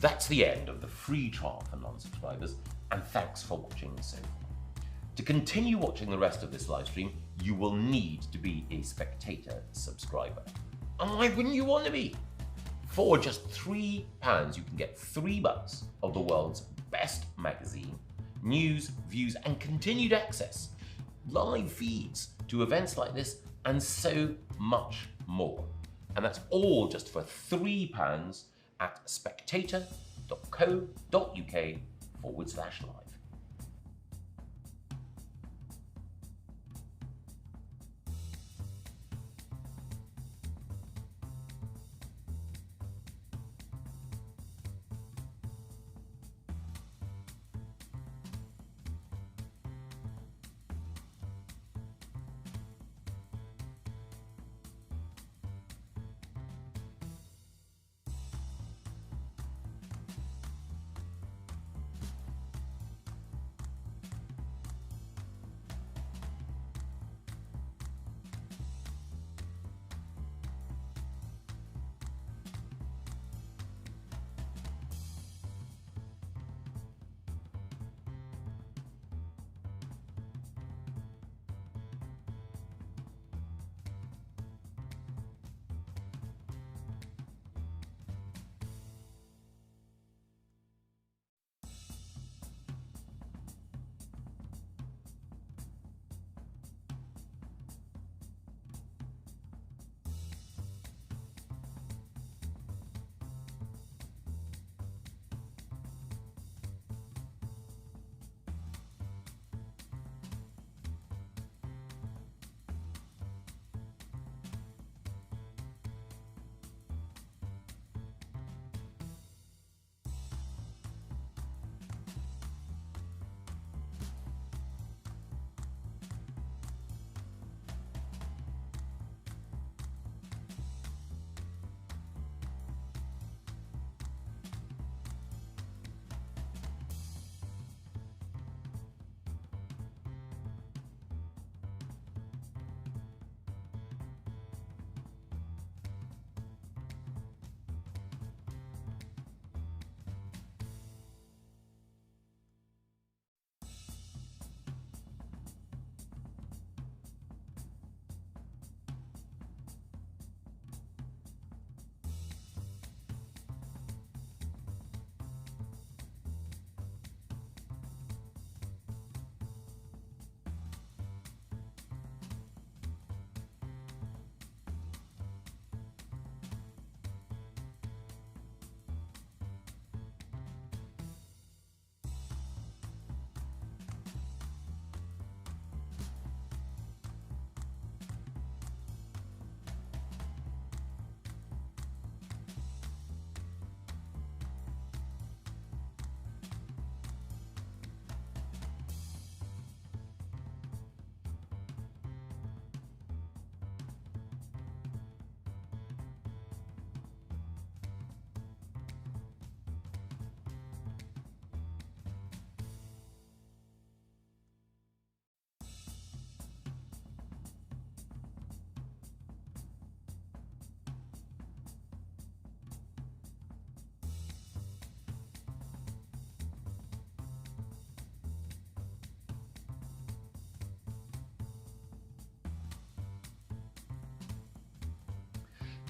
That's the end of the free trial for non-subscribers, and thanks for watching so far. To continue watching the rest of this live stream, you will need to be a Spectator subscriber. And why wouldn't you want to be? For just £3, you can get 3 months of the world's best magazine, news, views, and continued access, live feeds to events like this, and so much more. And that's all just for £3 at spectator.co.uk/live.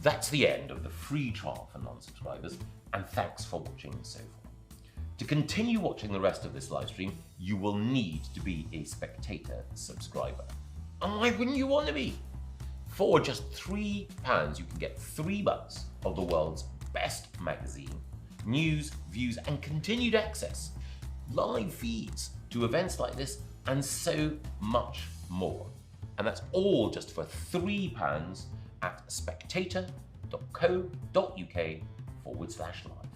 That's the end of the free trial for non-subscribers, and thanks for watching so far. To continue watching the rest of this live stream, you will need to be a Spectator subscriber. And why wouldn't you want to be? For just £3, you can get 3 months of the world's best magazine, news, views, and continued access, live feeds to events like this, and so much more. And that's all just for £3 at spectator.co.uk/live.